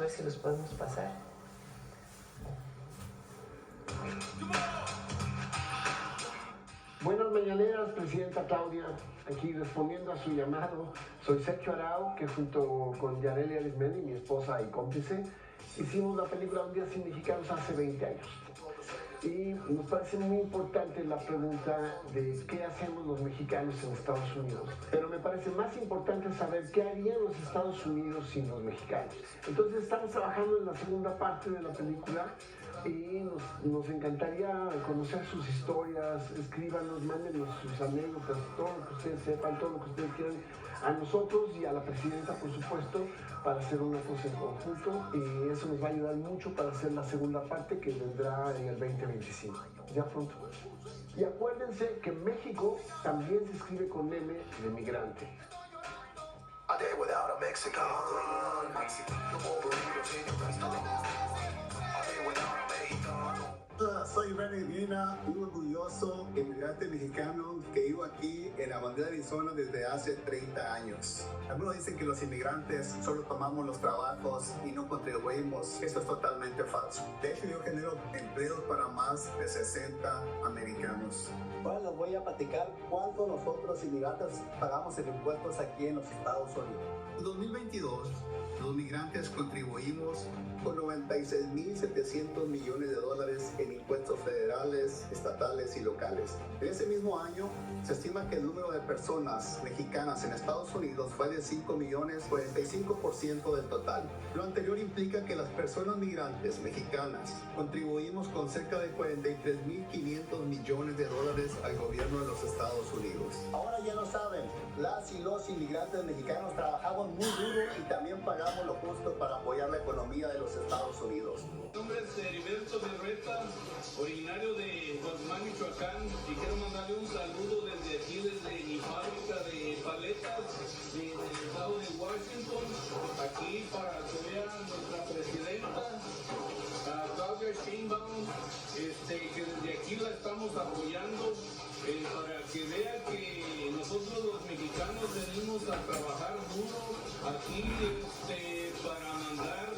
ver si los podemos pasar. Buenas mañaneras, Presidenta Claudia. Aquí respondiendo a su llamado, soy Sergio Arau, que junto con Yareli Arismendi, mi esposa y cómplice, hicimos la película Un Día Sin Mexicanos hace 20 años. Y nos parece muy importante la pregunta de qué hacemos los mexicanos en Estados Unidos. Pero me parece más importante saber qué harían los Estados Unidos sin los mexicanos. Entonces estamos trabajando en la segunda parte de la película y nos encantaría conocer sus historias. Escríbanos, mándenos sus anécdotas, todo lo que ustedes sepan, todo lo que ustedes quieran, a nosotros y a la presidenta, por supuesto, para hacer una cosa en conjunto, y eso nos va a ayudar mucho para hacer la segunda parte que vendrá en el 2025, ya pronto. Y acuérdense que México también se escribe con M de migrante. A day without a Mexican. No more burritos in your restaurant. A day without a Mexican. Soy René Vina, un orgulloso inmigrante mexicano que vivo aquí en Avondale, Arizona desde hace 30 años. Algunos dicen que los inmigrantes solo tomamos los trabajos y no contribuimos. Eso es totalmente falso. De hecho, yo genero empleos para más de 60 americanos. Ahora les voy a platicar cuánto nosotros inmigrantes pagamos en impuestos aquí en los Estados Unidos. En 2022, los migrantes contribuimos con 96.700 millones de dólares en impuestos federales, estatales y locales. En ese mismo año, se estima que el número de personas mexicanas en Estados Unidos fue de 5 millones, 45% del total. Lo anterior implica que las personas migrantes mexicanas contribuimos con cerca de 43.500 millones de dólares al gobierno de los Estados Unidos. Ahora ya lo saben, las y los inmigrantes mexicanos trabajamos muy duro y también pagamos lo justo para apoyar la economía de los Estados Unidos. Mi nombre es Heriberto Berreta, originario de Guatemala, Michoacán, y quiero mandarle un saludo desde aquí, desde mi fábrica de paletas del estado de Washington, aquí para que vea nuestra presidenta, Claudia Sheinbaum, que desde aquí la estamos apoyando, para que vea que nosotros los mexicanos venimos a trabajar duro aquí para mandar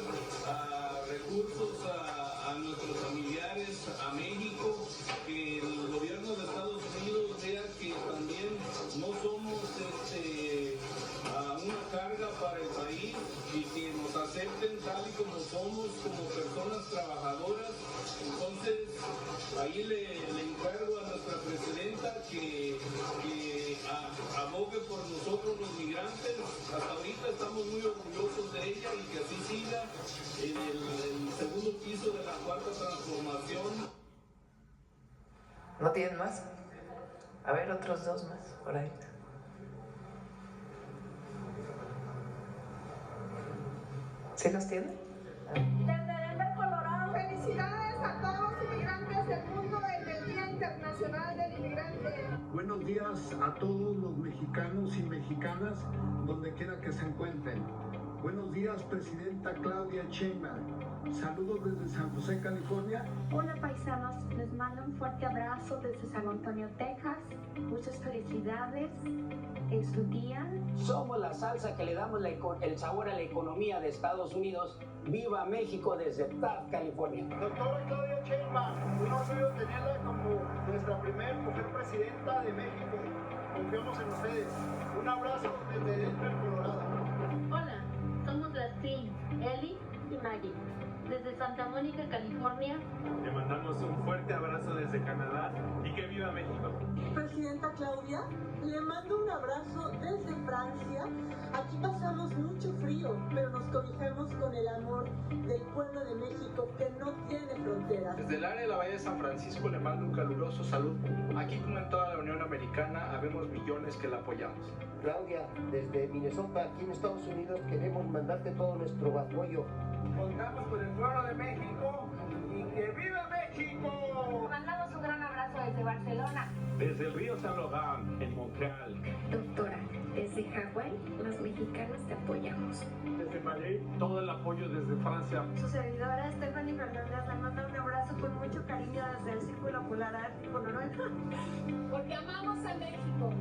recursos a nuestros familiares a México, que el gobierno de Estados Unidos vea que también no somos una carga para el país y que nos acepten tal y como somos, como personas trabajadoras. Entonces ahí le encargo a nuestra presidenta que abogue por nosotros los migrantes. Hasta ahorita estamos muy orgullosos de ella y que así siga en el segundo piso de la cuarta transformación. ¿No tienen más? A ver, otros dos más por ahí. ¿Sí los tienen? Desde Denver, Colorado, felicidades a todos los inmigrantes del mundo en el Día Internacional del Inmigrante. Buenos días a todos los mexicanos y mexicanas, donde quiera que se encuentren. Buenos días, Presidenta Claudia Sheinbaum. Saludos desde San José, California. Hola paisanos, les mando un fuerte abrazo desde San Antonio, Texas. Muchas felicidades en su día. Somos la salsa que le damos el sabor a la economía de Estados Unidos. ¡Viva México desde Taft, California! Doctora Claudia Sheinbaum, un orgullo tenerla como nuestra primera mujer presidenta de México. Confiamos en ustedes. Un abrazo desde Denver, Colorado. Hola, somos las Team, Eli y Maggie. Desde Santa Mónica, California. Le mandamos un fuerte abrazo desde Canadá y que viva México. Presidenta Claudia, le mando un abrazo desde Francia. Aquí pasamos mucho frío, pero nos cobijamos con el amor del pueblo de México que no tiene fronteras. Desde el área de la Bahía de San Francisco le mando un caluroso saludo. Aquí como en toda la Unión Americana habemos millones que la apoyamos. Claudia, desde Minnesota, aquí en Estados Unidos, queremos mandarte todo nuestro apoyo. Contamos con el pueblo de México y que viva México. Mandamos un gran abrazo desde Barcelona. Desde el río San Logan, en Montreal. Doctora, desde Hawái, los mexicanos te apoyamos. Desde Madrid, todo el apoyo desde Francia. Su servidora Stephanie Fernández le manda un abrazo con mucho cariño desde el Círculo Polar Ártico Noruega. Porque amamos a México,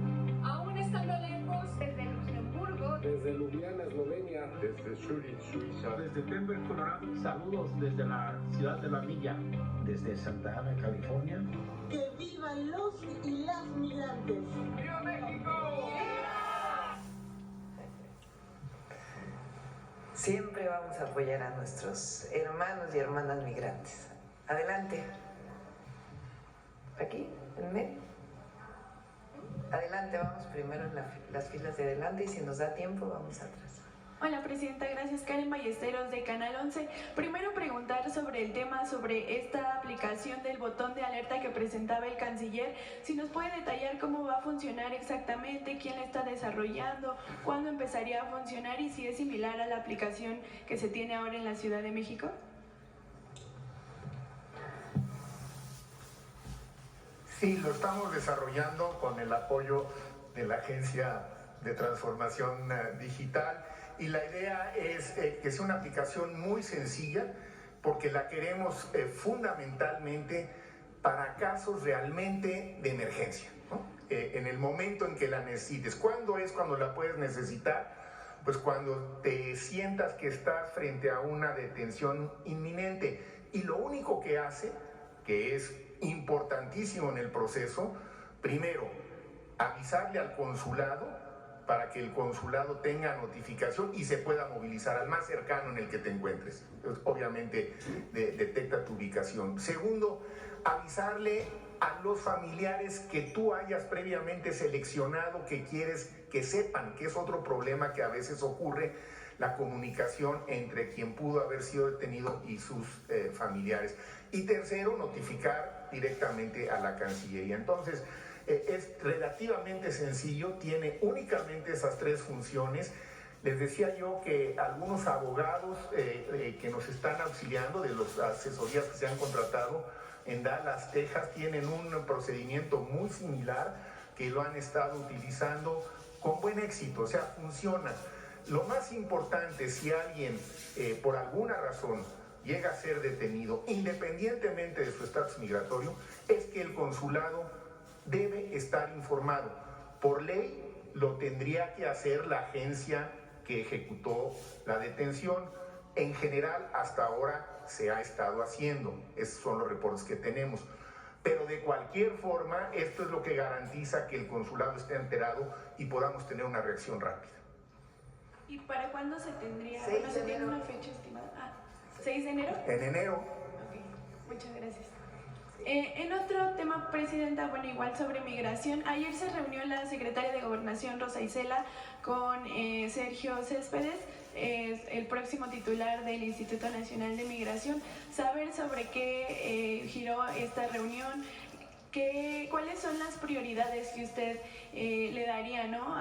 aún estando lejos. Desde Luxemburgo, Desde Ljubljana, Eslovenia. Desde Zurich, Suiza. Desde Denver, Colorado. Saludos desde la ciudad de La Villa. Desde Santa Ana, California. Que vivan los y las migrantes. ¡Viva México! Siempre vamos a apoyar a nuestros hermanos y hermanas migrantes. Adelante. Aquí, en medio. Adelante, vamos primero en las filas de adelante y si nos da tiempo vamos atrás. Hola Presidenta, gracias. Karen Ballesteros de Canal 11. Primero preguntar sobre el tema, sobre esta aplicación del botón de alerta que presentaba el canciller. Si nos puede detallar cómo va a funcionar exactamente, quién la está desarrollando, cuándo empezaría a funcionar y si es similar a la aplicación que se tiene ahora en la Ciudad de México. Sí, lo estamos desarrollando con el apoyo de la Agencia de Transformación Digital y la idea es que sea una aplicación muy sencilla porque la queremos fundamentalmente para casos realmente de emergencia, ¿no? En el momento en que la necesites. ¿Cuándo es cuando la puedes necesitar? Pues cuando te sientas que estás frente a una detención inminente y lo único que hace, que es importantísimo en el proceso, primero, avisarle al consulado para que el consulado tenga notificación y se pueda movilizar al más cercano en el que te encuentres. Obviamente detecta tu ubicación. Segundo, avisarle a los familiares que tú hayas previamente seleccionado, que quieres que sepan, que es otro problema que a veces ocurre, la comunicación entre quien pudo haber sido detenido y sus familiares. Y tercero, notificar directamente a la Cancillería. Entonces, es relativamente sencillo, tiene únicamente esas tres funciones. Les decía yo que algunos abogados que nos están auxiliando de las asesorías que se han contratado en Dallas, Texas, tienen un procedimiento muy similar que lo han estado utilizando con buen éxito, o sea, funciona. Lo más importante, si alguien por alguna razón llega a ser detenido, independientemente de su estatus migratorio, es que el consulado debe estar informado. Por ley lo tendría que hacer la agencia que ejecutó la detención. En general, hasta ahora se ha estado haciendo. Esos son los reportes que tenemos. Pero de cualquier forma, esto es lo que garantiza que el consulado esté enterado y podamos tener una reacción rápida. ¿Y para cuándo se tendría? 6 Bueno, de ¿se tiene enero. una fecha estimada? ¿6 de enero? En enero. Ok, muchas gracias. En otro tema, Presidenta, bueno, igual sobre migración, ayer se reunió la secretaria de Gobernación, Rosa Isela, con Sergio Céspedes, el próximo titular del Instituto Nacional de Migración, saber sobre qué giró esta reunión, cuáles son las prioridades que usted le daría, ¿no?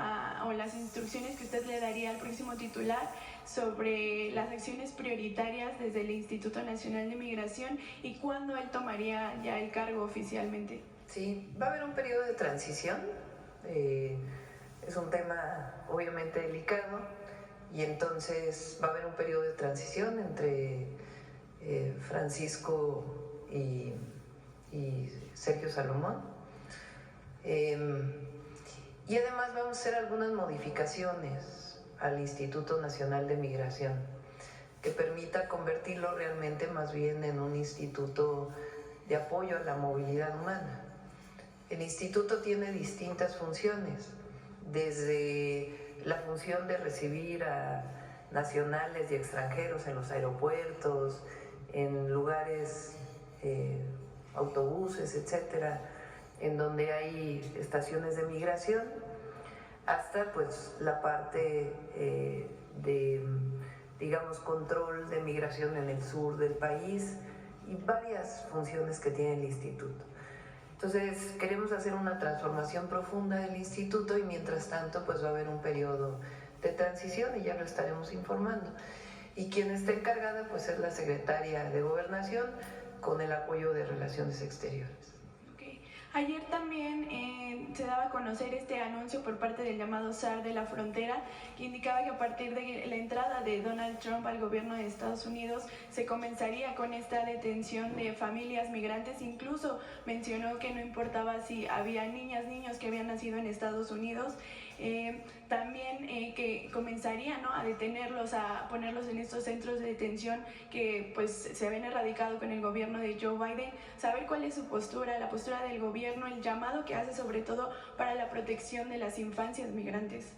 O las instrucciones que usted le daría al próximo titular sobre las acciones prioritarias desde el Instituto Nacional de Migración y cuándo él tomaría ya el cargo oficialmente. Sí, va a haber un periodo de transición. Es un tema obviamente delicado y entonces va a haber un periodo de transición entre Francisco y Sergio Salomón. Y además vamos a hacer algunas modificaciones al Instituto Nacional de Migración que permita convertirlo realmente más bien en un instituto de apoyo a la movilidad humana. El instituto tiene distintas funciones, desde la función de recibir a nacionales y extranjeros en los aeropuertos, en lugares, autobuses, etcétera, en donde hay estaciones de migración, hasta pues la parte de, digamos, control de migración en el sur del país y varias funciones que tiene el instituto. Entonces queremos hacer una transformación profunda del instituto y mientras tanto pues va a haber un periodo de transición y ya lo estaremos informando. Y quien está encargada pues es la secretaria de Gobernación con el apoyo de Relaciones Exteriores. Ayer también se daba a conocer este anuncio por parte del llamado SAR de la frontera, que indicaba que a partir de la entrada de Donald Trump al gobierno de Estados Unidos se comenzaría con esta detención de familias migrantes. Incluso mencionó que no importaba si había niñas, niños que habían nacido en Estados Unidos. también que comenzaría, ¿no?, a detenerlos, a ponerlos en estos centros de detención que pues se habían erradicado con el gobierno de Joe Biden. Saber cuál es su postura, la postura del gobierno, el llamado que hace sobre todo para la protección de las infancias migrantes.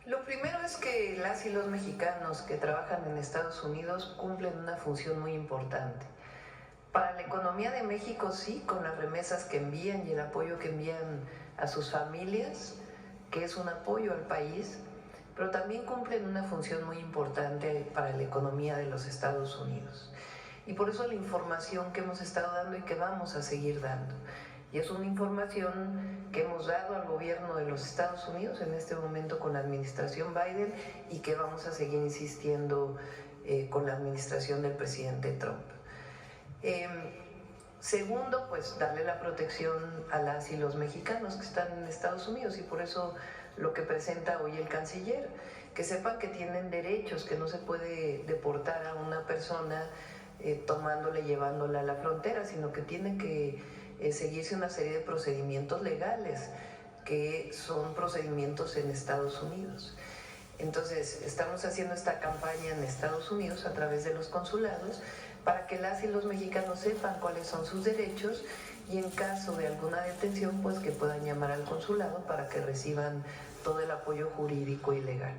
Lo primero es que las y los mexicanos que trabajan en Estados Unidos cumplen una función muy importante. Para la economía de México sí, con las remesas que envían y el apoyo que envían a sus familias, que es un apoyo al país, pero también cumplen una función muy importante para la economía de los Estados Unidos. Y por eso la información que hemos estado dando y que vamos a seguir dando. Y es una información que hemos dado al gobierno de los Estados Unidos en este momento con la administración Biden y que vamos a seguir insistiendo con la administración del presidente Trump. Segundo, pues darle la protección a las y los mexicanos que están en Estados Unidos, y por eso lo que presenta hoy el canciller, que sepan que tienen derechos, que no se puede deportar a una persona tomándola y llevándola a la frontera, sino que tiene que seguirse una serie de procedimientos legales, que son procedimientos en Estados Unidos. Entonces, estamos haciendo esta campaña en Estados Unidos a través de los consulados para que las y los mexicanos sepan cuáles son sus derechos y en caso de alguna detención, pues que puedan llamar al consulado para que reciban todo el apoyo jurídico y legal.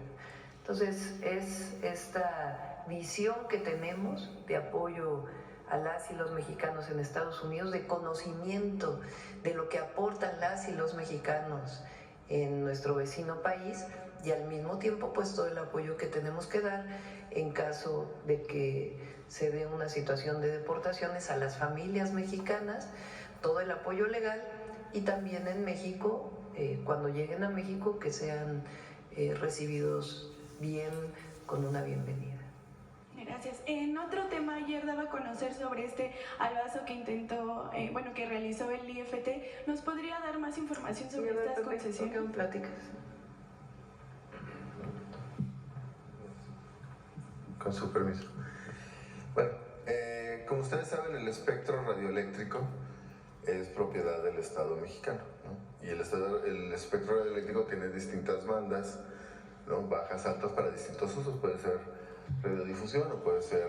Entonces, es esta visión que tenemos de apoyo a las y los mexicanos en Estados Unidos, de conocimiento de lo que aportan las y los mexicanos en nuestro vecino país, y al mismo tiempo pues todo el apoyo que tenemos que dar en caso de que se dé una situación de deportaciones a las familias mexicanas, todo el apoyo legal, y también en México, cuando lleguen a México, que sean recibidos bien, con una bienvenida. Gracias. En otro tema, ayer daba a conocer sobre este albazo que intentó, que realizó el IFT. ¿Nos podría dar más información sobre estas concesiones? ¿Por qué platicas? Con su permiso. Bueno, como ustedes saben, el espectro radioeléctrico es propiedad del Estado mexicano, ¿no? Y el espectro radioeléctrico tiene distintas bandas, ¿no?, bajas, altas, para distintos usos. Puede ser radiodifusión o puede ser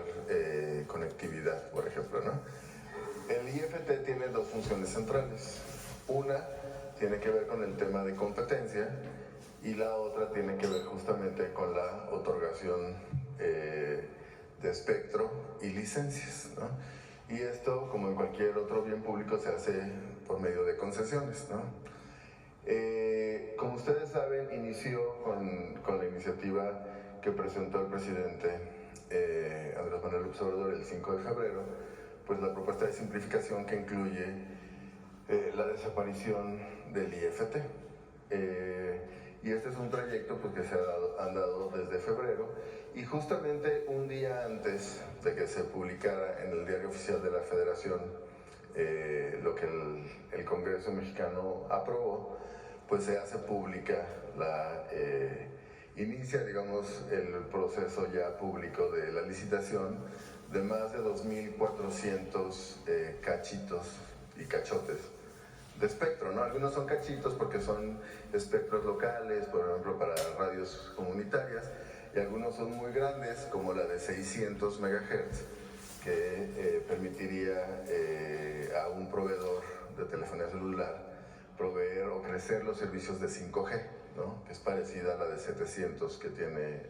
conectividad, por ejemplo, ¿no? El IFT tiene dos funciones centrales. Una tiene que ver con el tema de competencia y la otra tiene que ver justamente con la otorgación de espectro y licencias, ¿no? Y esto, como en cualquier otro bien público, se hace por medio de concesiones, ¿no? Como ustedes saben, inició con la iniciativa que presentó el presidente Andrés Manuel López Obrador el 5 de febrero, pues la propuesta de simplificación que incluye la desaparición del IFT. Y este es un trayecto pues, que se han dado desde febrero, y justamente un día antes de que se publicara en el Diario Oficial de la Federación lo que el Congreso mexicano aprobó, pues se hace pública inicia, digamos, el proceso ya público de la licitación de más de 2.400 cachitos y cachotes de espectro, ¿no? Algunos son cachitos porque son espectros locales, por ejemplo, para radios comunitarias, y algunos son muy grandes, como la de 600 MHz, que permitiría a un proveedor de telefonía celular proveer o crecer los servicios de 5G, ¿no?, que es parecida a la de 700 que tiene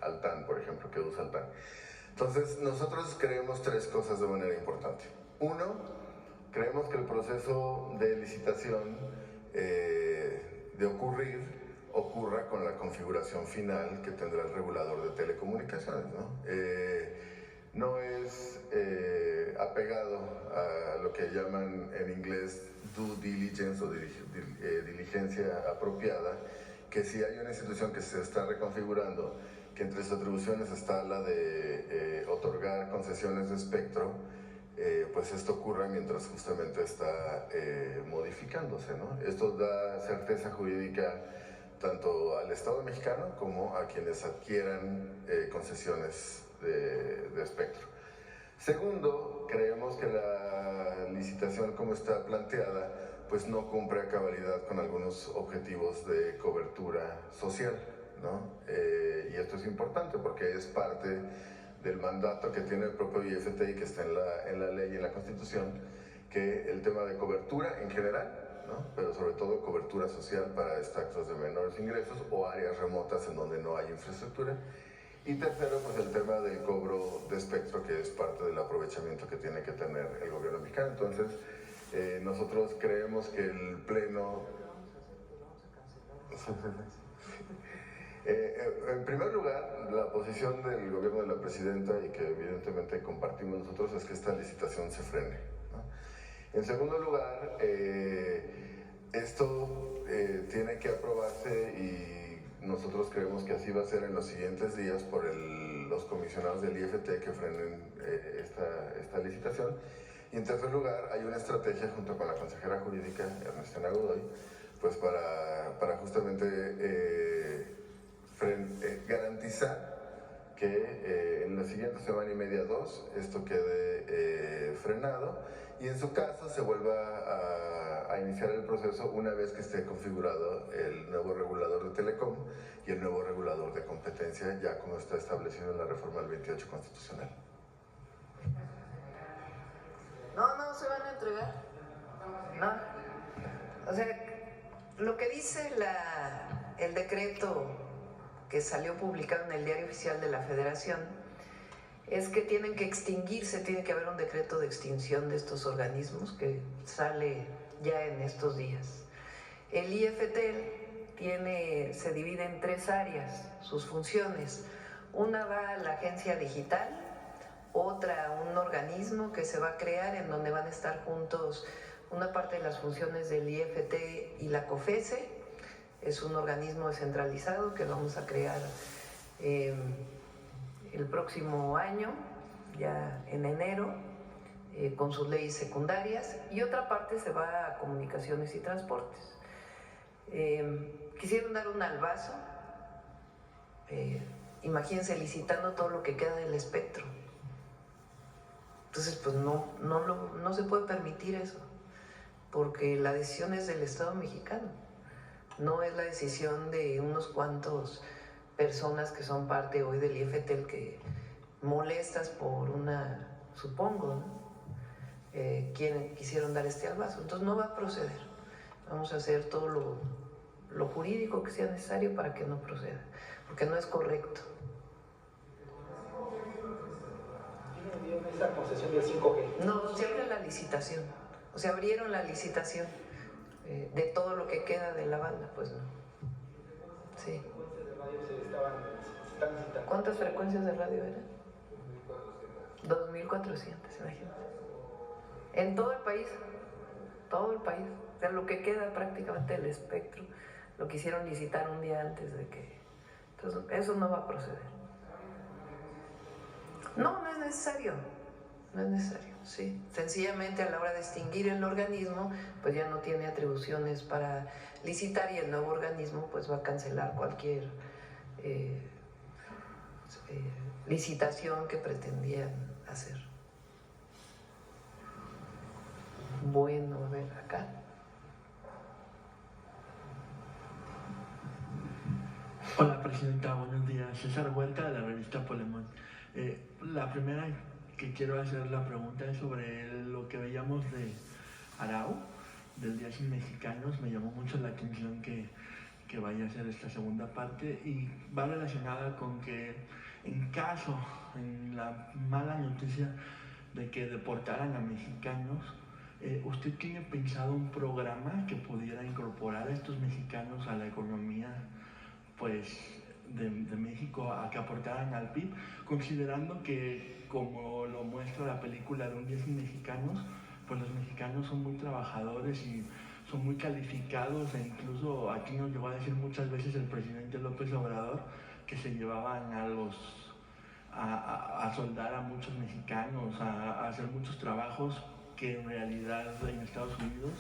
Altán, por ejemplo, que usa Altán. Entonces, nosotros creemos tres cosas de manera importante. Uno, creemos que el proceso de licitación de ocurra con la configuración final que tendrá el regulador de telecomunicaciones, ¿no? No es apegado a lo que llaman en inglés due diligence o diligencia apropiada, que si hay una institución que se está reconfigurando, que entre sus atribuciones está la de otorgar concesiones de espectro, pues esto ocurra mientras justamente está modificándose, ¿no? Esto da certeza jurídica tanto al Estado mexicano como a quienes adquieran concesiones de espectro. Segundo, creemos que la licitación como está planteada pues no cumple a cabalidad con algunos objetivos de cobertura social, ¿no? Y esto es importante porque es parte del mandato que tiene el propio IFT y que está en la ley y en la Constitución, que el tema de cobertura en general, ¿no? Pero sobre todo cobertura social para extractos de menores ingresos o áreas remotas en donde no hay infraestructura. Y tercero, pues el tema del cobro de espectro, que es parte del aprovechamiento que tiene que tener el gobierno mexicano. Entonces, nosotros creemos que el Pleno... en primer lugar, la posición del gobierno de la presidenta, y que evidentemente compartimos nosotros, es que esta licitación se frene, ¿no? En segundo lugar, esto tiene que aprobarse y nosotros creemos que así va a ser en los siguientes días por los comisionados del IFT que frenen esta licitación. Y en tercer lugar, hay una estrategia junto con la consejera jurídica, Ernestina Godoy, pues para justamente garantizar que en la siguiente semana y media, 2, esto quede frenado y en su caso se vuelva a iniciar el proceso una vez que esté configurado el nuevo regulador de Telecom y el nuevo regulador de competencia, ya como está establecido en la reforma del 28 constitucional. No se van a entregar. No. O sea, lo que dice el decreto que salió publicado en el Diario Oficial de la Federación es que tienen que extinguirse, tiene que haber un decreto de extinción de estos organismos que sale ya en estos días. El IFT se divide en 3 áreas, sus funciones. Una va a la agencia digital, otra un organismo que se va a crear en donde van a estar juntos una parte de las funciones del IFT y la COFESE. Es un organismo descentralizado que vamos a crear el próximo año, ya en enero, con sus leyes secundarias, y otra parte se va a comunicaciones y transportes. Quisieron dar un albazo, imagínense licitando todo lo que queda del espectro. Entonces, pues no se puede permitir eso, porque la decisión es del Estado mexicano, no es la decisión de unos cuantos personas que son parte hoy del IFT, el que molestas por supongo, ¿no? Quienes quisieron dar este albazo. Entonces no va a proceder. Vamos a hacer todo lo jurídico que sea necesario para que no proceda, porque no es correcto. ¿Esta concesión del 5G? No, se abre la licitación. O sea, abrieron la licitación de todo lo que queda de la banda, pues no. Sí. ¿Cuántas frecuencias de radio eran? 2.400, imagínate. En todo el país. O sea, lo que queda prácticamente del espectro, lo quisieron licitar un día antes de que... Entonces, eso no va a proceder. No es necesario. No es necesario, sí. Sencillamente a la hora de extinguir el organismo, pues ya no tiene atribuciones para licitar y el nuevo organismo pues va a cancelar cualquier licitación que pretendían hacer. Bueno, a ver, acá. Hola, Presidenta, buenos días. César Huerta, de la revista Polemón. La primera que quiero hacer la pregunta es sobre lo que veíamos de Arau, del Día Sin Mexicanos. Me llamó mucho la atención que vaya a ser esta segunda parte y va relacionada con que en la mala noticia de que deportaran a mexicanos, ¿usted tiene pensado un programa que pudiera incorporar a estos mexicanos a la economía, pues, de México, a que aportaran al PIB, considerando que, como lo muestra la película de Un Día Sin Mexicanos, pues los mexicanos son muy trabajadores y son muy calificados, e incluso aquí nos llegó a decir muchas veces el presidente López Obrador que se llevaban a soldar a muchos mexicanos, a hacer muchos trabajos que en realidad en Estados Unidos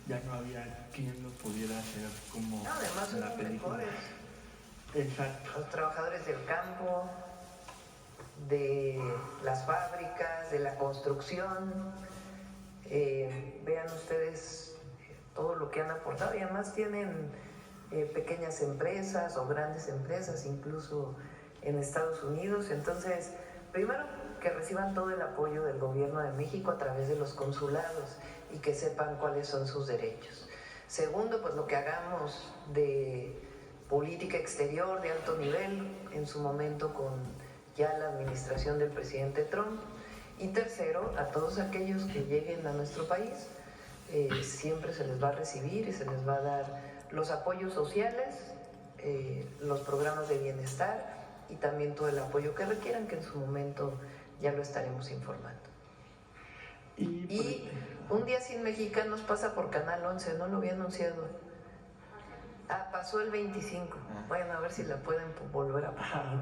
ya no había quien los pudiera hacer como además en la película. Mejores. Exacto. Los trabajadores del campo, de las fábricas, de la construcción. Vean ustedes todo lo que han aportado, y además tienen pequeñas empresas o grandes empresas, incluso en Estados Unidos. Entonces, primero, que reciban todo el apoyo del gobierno de México a través de los consulados y que sepan cuáles son sus derechos. Segundo, pues lo que hagamos de política exterior de alto nivel, en su momento con ya la administración del presidente Trump. Y tercero, a todos aquellos que lleguen a nuestro país, siempre se les va a recibir y se les va a dar los apoyos sociales, los programas de bienestar y también todo el apoyo que requieran, que en su momento ya lo estaremos informando. Y Un Día Sin Mexicanos pasa por Canal 11, no lo había anunciado. Pasó el 25. Bueno, a ver si la pueden volver a pasar.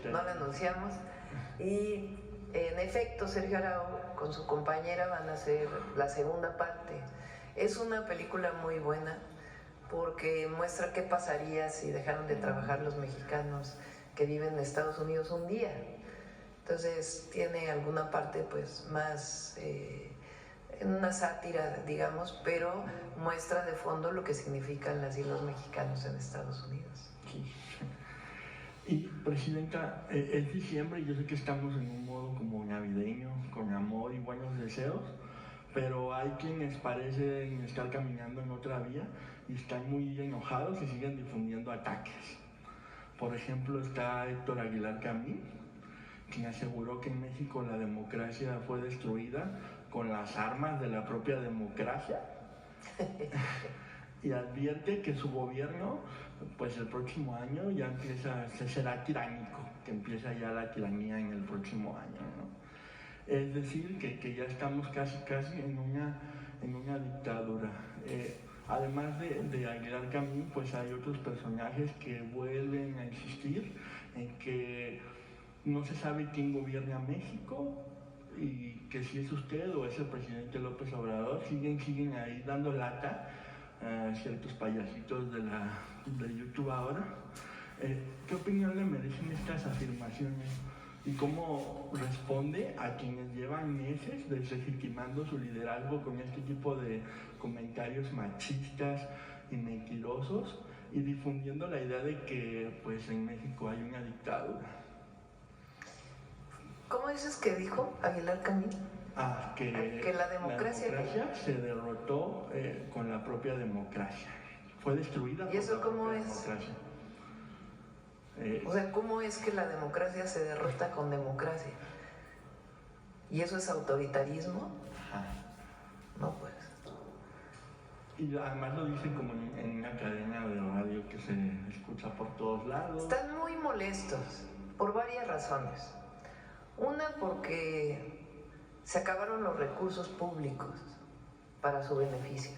No la anunciamos. Y en efecto, Sergio Arau con su compañera van a hacer la segunda parte. Es una película muy buena porque muestra qué pasaría si dejaron de trabajar los mexicanos que viven en Estados Unidos un día. Entonces tiene alguna parte pues más en una sátira, digamos, pero muestra de fondo lo que significan las y los mexicanos en Estados Unidos. Sí. Y Presidenta, es diciembre y yo sé que estamos en un modo como navideño, con amor y buenos deseos, pero hay quienes parecen estar caminando en otra vía y están muy enojados y siguen difundiendo ataques. Por ejemplo, está Héctor Aguilar Camín, quien aseguró que en México la democracia fue destruida con las armas de la propia democracia y advierte que su gobierno, pues el próximo año ya será tiránico, que empieza ya la tiranía en el próximo año, ¿no? Es decir, que ya estamos casi en una dictadura. Además de Aguilar Camín, pues hay otros personajes que vuelven a insistir en que no se sabe quién gobierna México y que si es usted o es el presidente López Obrador, siguen ahí dando lata a ciertos payasitos de YouTube ahora. ¿Qué opinión le merecen estas afirmaciones? ¿Y cómo responde a quienes llevan meses deslegitimando su liderazgo con este tipo de comentarios machistas y mentirosos y difundiendo la idea de que pues en México hay una dictadura? ¿Cómo dices que dijo Aguilar Camín? Que la democracia se derrotó con la propia democracia. Fue destruida. ¿Y eso cómo es? Democracia. O sea, ¿cómo es que la democracia se derrota con democracia? ¿Y eso es autoritarismo? Ajá. No, pues. Y además lo dicen como en una cadena de radio que se escucha por todos lados. Están muy molestos por varias razones. Una, porque se acabaron los recursos públicos para su beneficio.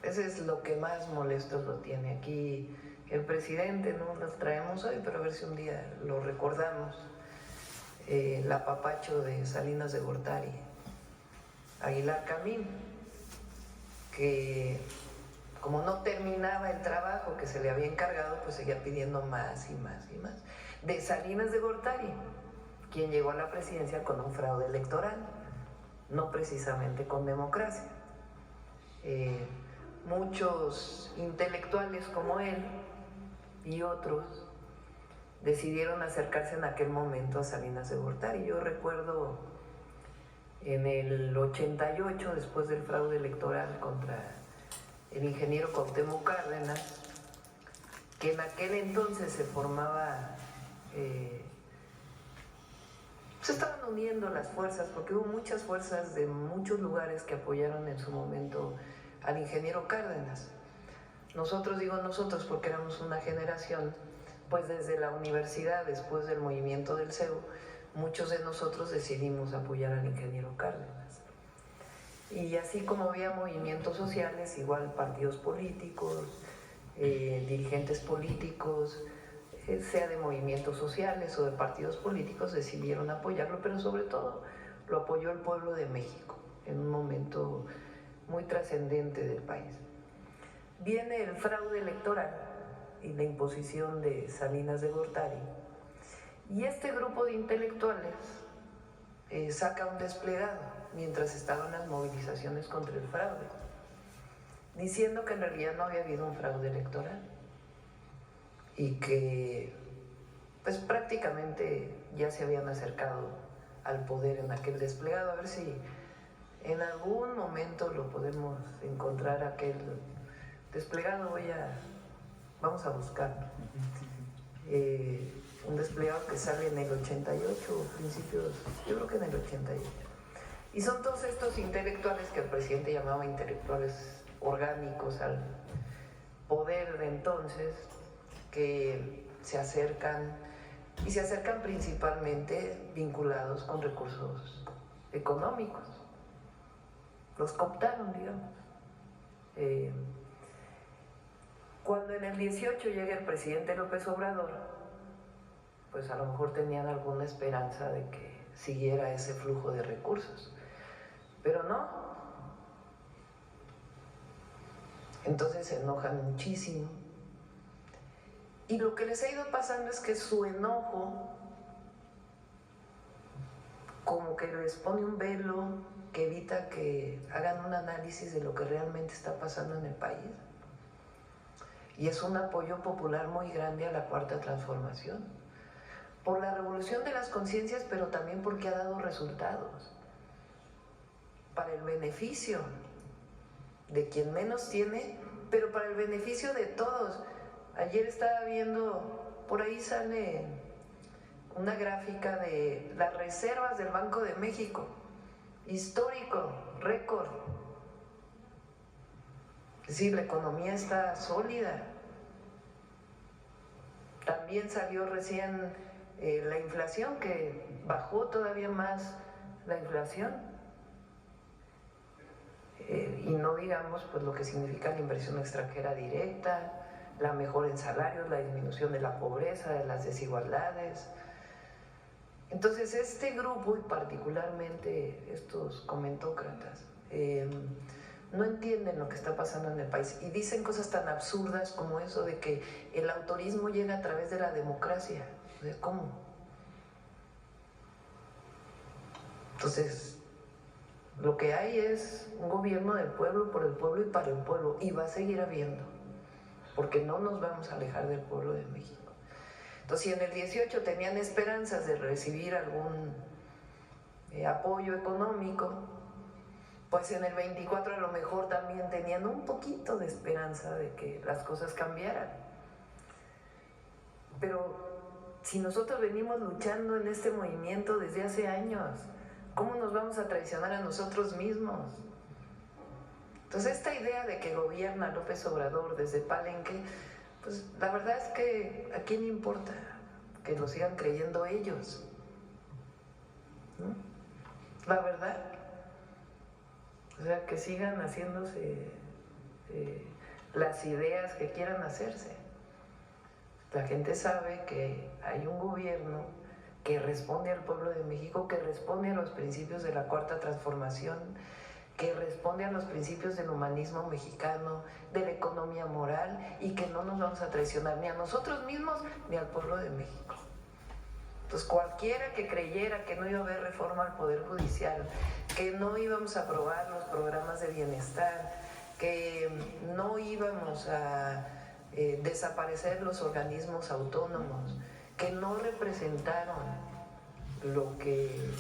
Ese es lo que más molestos lo tiene. Aquí el presidente, no los traemos hoy, pero a ver si un día lo recordamos. El apapacho de Salinas de Gortari, Aguilar Camín, que como no terminaba el trabajo que se le había encargado, pues seguía pidiendo más y más y más. De Salinas de Gortari, quien llegó a la presidencia con un fraude electoral, no precisamente con democracia. Muchos intelectuales como él y otros decidieron acercarse en aquel momento a Salinas de Gortari. Yo recuerdo en el 88, después del fraude electoral contra el ingeniero Cuauhtémoc Cárdenas, que en aquel entonces se formaba, se estaban uniendo las fuerzas, porque hubo muchas fuerzas de muchos lugares que apoyaron en su momento al ingeniero Cárdenas. Nosotros, digo nosotros porque éramos una generación, pues desde la universidad, después del movimiento del CEU, muchos de nosotros decidimos apoyar al ingeniero Cárdenas. Y así como había movimientos sociales, igual partidos políticos, dirigentes políticos, sea de movimientos sociales o de partidos políticos, decidieron apoyarlo, pero sobre todo lo apoyó el pueblo de México en un momento muy trascendente del país. Viene el fraude electoral y la imposición de Salinas de Gortari, y este grupo de intelectuales saca un desplegado mientras estaban las movilizaciones contra el fraude. diciendo que en realidad no había habido un fraude electoral y que pues prácticamente ya se habían acercado al poder en aquel desplegado. A ver si en algún momento lo podemos encontrar, aquel desplegado. Vamos a buscarlo. Un desplegado que sale en el 88, principios, yo creo que en el 88. Y son todos estos intelectuales que el presidente llamaba intelectuales orgánicos al poder de entonces, que se acercan, y se acercan principalmente vinculados con recursos económicos. Los cooptaron, digamos. Cuando en el 18 llega el presidente López Obrador, pues a lo mejor tenían alguna esperanza de que siguiera ese flujo de recursos, pero no. Entonces se enojan muchísimo. Y lo que les ha ido pasando es que su enojo como que les pone un velo que evita que hagan un análisis de lo que realmente está pasando en el país. Y es un apoyo popular muy grande a la Cuarta Transformación, por la revolución de las conciencias, pero también porque ha dado resultados para el beneficio de quien menos tiene, pero para el beneficio de todos. Ayer estaba viendo, por ahí sale una gráfica de las reservas del Banco de México, histórico, récord. Es decir, la economía está sólida. También salió recién la inflación, que bajó todavía más la inflación. Y no digamos pues lo que significa la inversión extranjera directa, la mejora en salarios, la disminución de la pobreza, de las desigualdades. Entonces este grupo, y particularmente estos comentócratas, no entienden lo que está pasando en el país y dicen cosas tan absurdas como eso de que el autorismo llega a través de la democracia. ¿Cómo? Entonces, lo que hay es un gobierno del pueblo, por el pueblo y para el pueblo, y va a seguir habiendo, porque no nos vamos a alejar del pueblo de México. Entonces, si en el 18 tenían esperanzas de recibir algún apoyo económico, pues en el 24 a lo mejor también tenían un poquito de esperanza de que las cosas cambiaran. Pero si nosotros venimos luchando en este movimiento desde hace años, ¿cómo nos vamos a traicionar a nosotros mismos? Entonces esta idea de que gobierna López Obrador desde Palenque, pues la verdad es que ¿a quién le importa? Que lo sigan creyendo ellos, ¿no? La verdad. O sea, que sigan haciéndose las ideas que quieran hacerse. La gente sabe que hay un gobierno que responde al pueblo de México, que responde a los principios de la Cuarta Transformación, que responde a los principios del humanismo mexicano, de la economía moral, y que no nos vamos a traicionar ni a nosotros mismos ni al pueblo de México. Entonces cualquiera que creyera que no iba a haber reforma al Poder Judicial, que no íbamos a aprobar los programas de bienestar, que no íbamos a desaparecer los organismos autónomos, que no representaron lo que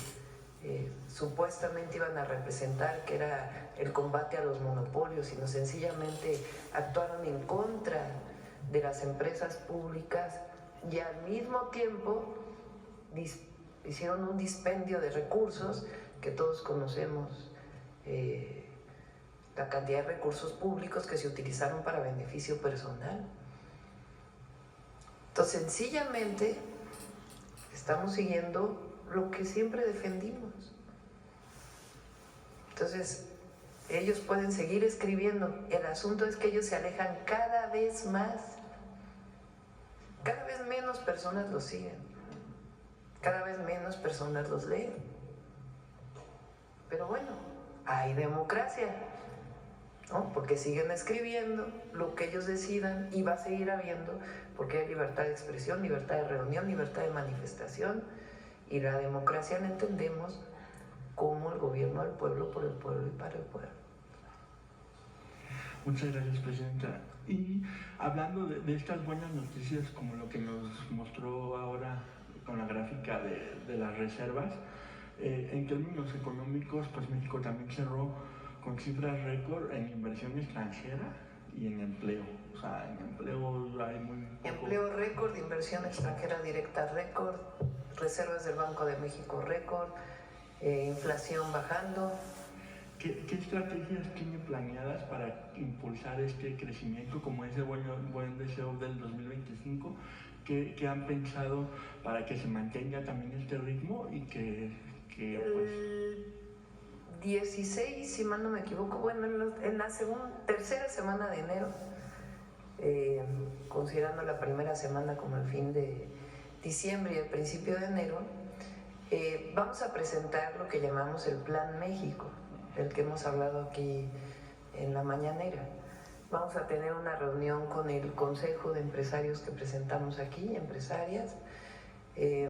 supuestamente iban a representar, que era el combate a los monopolios, sino sencillamente actuaron en contra de las empresas públicas y al mismo tiempo hicieron un dispendio de recursos que todos conocemos, la cantidad de recursos públicos que se utilizaron para beneficio personal. Entonces, sencillamente, estamos siguiendo lo que siempre defendimos. Entonces, ellos pueden seguir escribiendo. El asunto es que ellos se alejan cada vez más. Cada vez menos personas los siguen. Cada vez menos personas los leen. Pero bueno, hay democracia, ¿no? Porque siguen escribiendo lo que ellos decidan y va a seguir habiendo, porque hay libertad de expresión, libertad de reunión, libertad de manifestación, y la democracia la entendemos como el gobierno del pueblo, por el pueblo y para el pueblo. Muchas gracias, Presidenta. Y hablando de estas buenas noticias, como lo que nos mostró ahora con la gráfica de las reservas, en términos económicos, pues México también cerró con cifras récord en inversión extranjera y en empleo. O sea, en empleo hay muy poco. Empleo récord, inversión extranjera directa récord, reservas del Banco de México récord, inflación bajando. ¿Qué estrategias tiene planeadas para impulsar este crecimiento como ese buen deseo del 2025? ¿Qué han pensado para que se mantenga también este ritmo y que pues... El 16, si mal no me equivoco, bueno, en la tercera semana de enero, considerando la primera semana como el fin de diciembre y el principio de enero, vamos a presentar lo que llamamos el Plan México, del que hemos hablado aquí en la mañanera. Vamos a tener una reunión con el Consejo de Empresarios que presentamos aquí, empresarias.